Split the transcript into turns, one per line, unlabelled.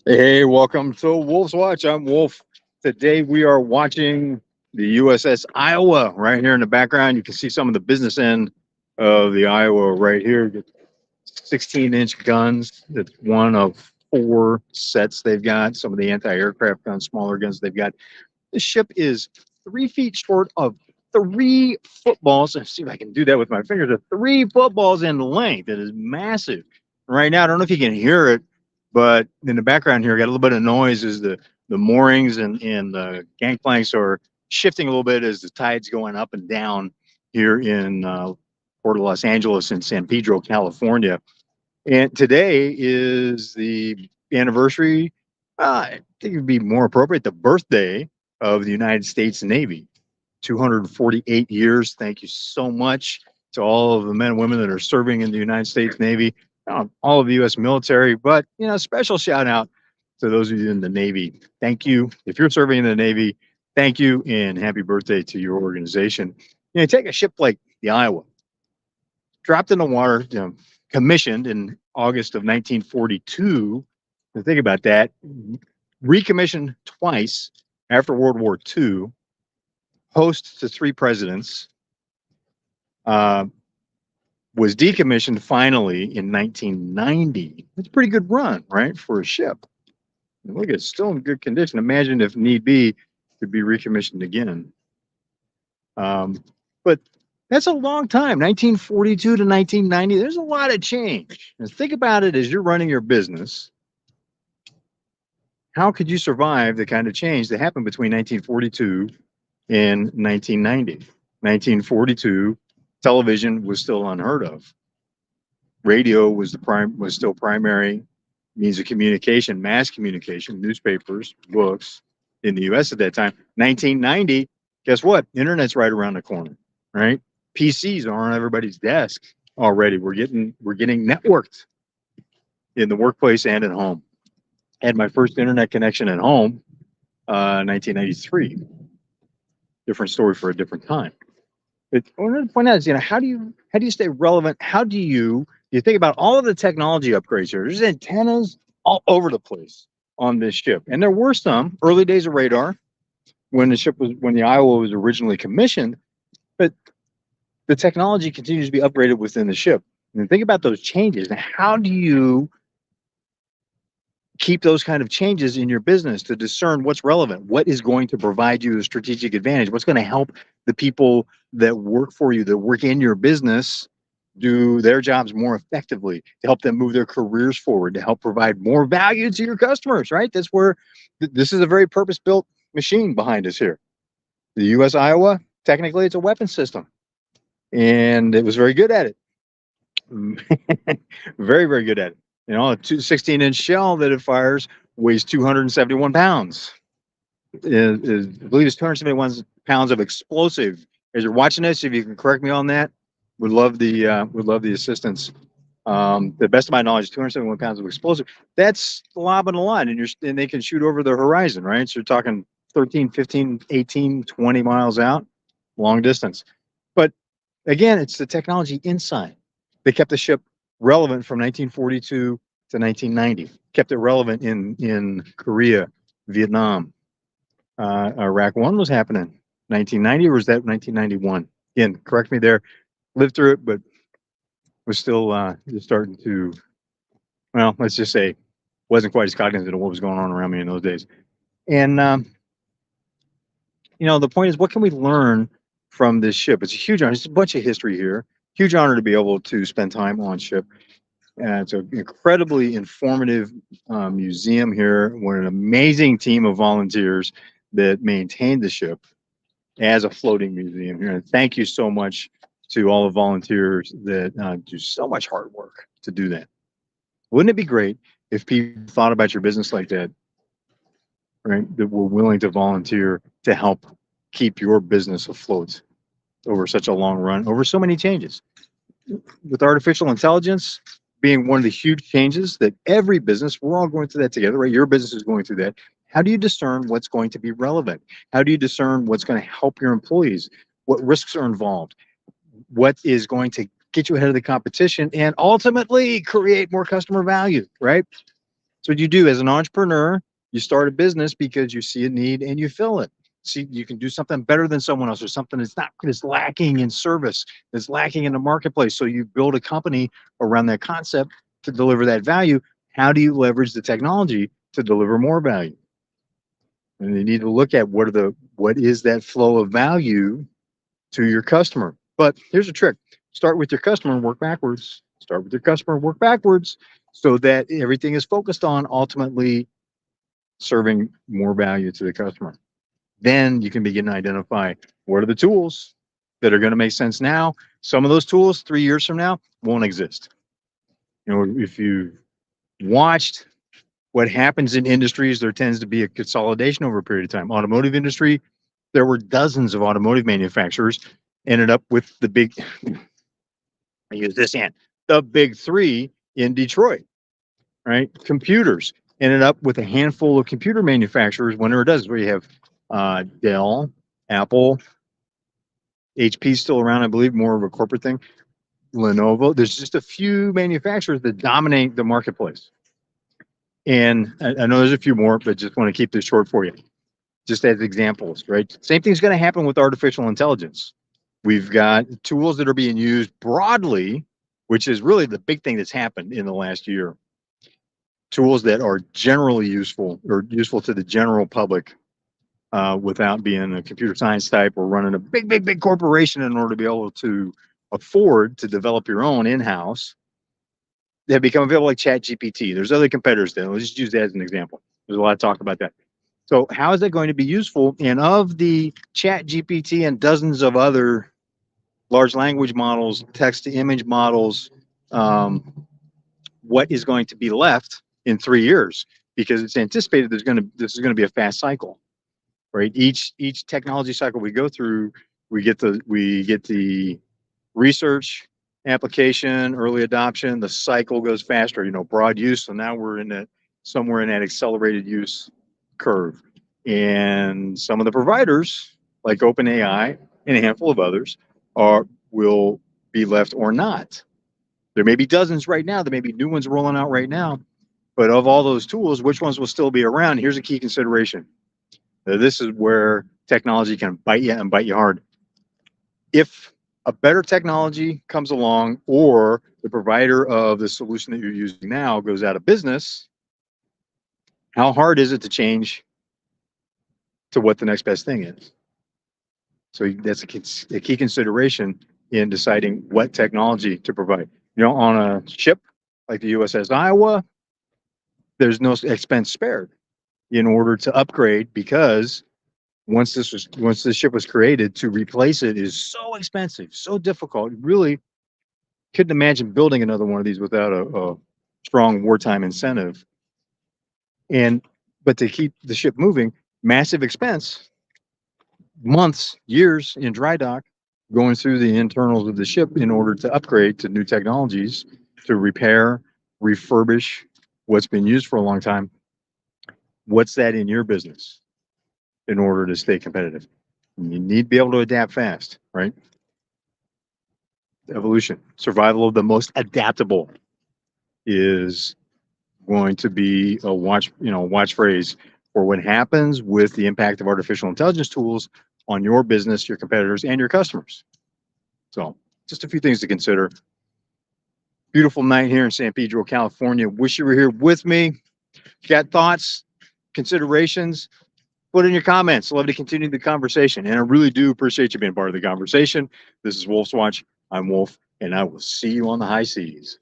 Hey, welcome to Wolf's Watch. I'm Wolf. Today we are watching the USS Iowa right here in the background. You can see some of the business end of the Iowa right here. 16-inch guns. It's one of four sets they've got. Some of the anti-aircraft guns, smaller guns they've got. The ship is 3 feet short of three footballs. Let's see if I can do that with my fingers. Three footballs in length. It is massive. Right now, I don't know if you can hear it, but in the background here, got a little bit of noise as the moorings and the gangplanks are shifting a little bit as the tide's going up and down here in Port of Los Angeles and San Pedro, California. And today is the anniversary. I think it'd be more appropriate, the birthday of the United States Navy. 248 years. Thank you so much to all of the men and women that are serving in the United States Navy, all of the U.S. military. But, special shout out to those of you in the Navy. Thank you. If you're serving in the Navy, thank you and happy birthday to your organization. Take a ship like the Iowa, dropped in the water, commissioned in August of 1942. And think about that. Recommissioned twice after World War II, host to three presidents, was decommissioned finally in 1990. It's a pretty good run, right, for a ship. And look, it's still in good condition. Imagine if need be, could be recommissioned again. But that's a long time, 1942 to 1990. There's a lot of change. And think about it as you're running your business. How could you survive the kind of change that happened between 1942 and 1990? 1942, television was still unheard of. Radio was still primary means of communication, mass communication, newspapers, books in the U.S. at that time. 1990, guess what? Internet's right around the corner, right? PCs are on everybody's desk already. We're getting networked in the workplace and at home. Had my first internet connection at home, 1993. Different story for a different time. But I wanted to point out is, how do you stay relevant? How do you think about all of the technology upgrades here? There's antennas all over the place on this ship, and there were some early days of radar when the Iowa was originally commissioned. But the technology continues to be upgraded within the ship. And think about those changes. And how do you keep those kind of changes in your business to discern what's relevant, what is going to provide you a strategic advantage, what's going to help the people that work for you, that work in your business, do their jobs more effectively, to help them move their careers forward, to help provide more value to your customers, right? That's where this is a very purpose-built machine behind us here. The U.S. Iowa, technically it's a weapon system, and it was very good at it. Very, very good at it. A 16-inch shell that it fires weighs 271 pounds. I believe it's 271 pounds of explosive. As you're watching this, if you can correct me on that, would love the assistance. The best of my knowledge, 271 pounds of explosive. That's lobbing a line, and they can shoot over the horizon, right? So you're talking 13, 15, 18, 20 miles out, long distance. But again, it's the technology inside. They kept the ship relevant from 1942 to 1990. Kept it relevant in Korea, Vietnam. Iraq One was happening 1990, or was that 1991? Again, correct me there. Lived through it, but was still just starting to, well, let's just say, wasn't quite as cognizant of what was going on around me in those days. And the point is, what can we learn from this ship? It's a huge honor. It's a bunch of history here. Huge honor to be able to spend time on ship. It's an incredibly informative museum here. We're an amazing team of volunteers that maintain the ship as a floating museum here. And thank you so much to all the volunteers that do so much hard work to do that. Wouldn't it be great if people thought about your business like that, right? That were willing to volunteer to help keep your business afloat over such a long run, over so many changes. With artificial intelligence being one of the huge changes that every business, we're all going through that together, right? Your business is going through that. How do you discern what's going to be relevant? How do you discern what's going to help your employees? What risks are involved? What is going to get you ahead of the competition and ultimately create more customer value, right? That's what you do as an entrepreneur. You start a business because you see a need and you fill it. See, you can do something better than someone else, or something that's lacking in service, that's lacking in the marketplace. So you build a company around that concept to deliver that value. How do you leverage the technology to deliver more value? And you need to look at what is that flow of value to your customer. But here's a trick. Start with your customer and work backwards. Start with your customer and work backwards so that everything is focused on ultimately serving more value to the customer. Then you can begin to identify what are the tools that are going to make sense now. Some of those tools 3 years from now won't exist. You know, if you watched what happens in industries, there tends to be a consolidation over a period of time. Automotive industry, there were dozens of automotive manufacturers, ended up with the big, I use this hand, the big three in Detroit, right? Computers ended up with a handful of computer manufacturers whenever it does, where you have Dell, Apple, HP still around, I believe, more of a corporate thing. Lenovo. There's just a few manufacturers that dominate the marketplace. And I know there's a few more, but just want to keep this short for you, just as examples, right? Same thing's going to happen with artificial intelligence. We've got tools that are being used broadly, which is really the big thing that's happened in the last year. Tools that are generally useful or useful to the general public without being a computer science type or running a big corporation in order to be able to afford to develop your own in-house. They have become available like ChatGPT. There's other competitors there. Let's just use that as an example. There's a lot of talk about that. So how is that going to be useful? And of the ChatGPT and dozens of other large language models, text to image models, what is going to be left in 3 years? Because it's anticipated this is going to be a fast cycle, right? Each technology cycle we go through, we get the research, application, early adoption, the cycle goes faster, you know, broad use. So now we're somewhere in that accelerated use curve. And some of the providers, like OpenAI and a handful of others, will be left or not. There may be dozens right now, there may be new ones rolling out right now, but of all those tools, which ones will still be around? Here's a key consideration. This is where technology can bite you and bite you hard. If a better technology comes along, or the provider of the solution that you're using now goes out of business, how hard is it to change to what the next best thing is? So that's a key consideration in deciding what technology to provide. You know, on a ship like the USS Iowa, there's no expense spared in order to upgrade, because once this ship was created, to replace it is so expensive, so difficult. Really couldn't imagine building another one of these without a strong wartime incentive. But to keep the ship moving, massive expense, months, years in dry dock, going through the internals of the ship in order to upgrade to new technologies, to repair, refurbish what's been used for a long time. What's that in your business in order to stay competitive? You need to be able to adapt fast, right? Evolution, survival of the most adaptable is going to be a watch phrase for what happens with the impact of artificial intelligence tools on your business, your competitors, and your customers. So just a few things to consider. Beautiful night here in San Pedro, California. Wish you were here with me. If you got thoughts, considerations, put in your comments. Love to continue the conversation. And I really do appreciate you being part of the conversation. This is Wolf's Watch. I'm Wolf, and I will see you on the high seas.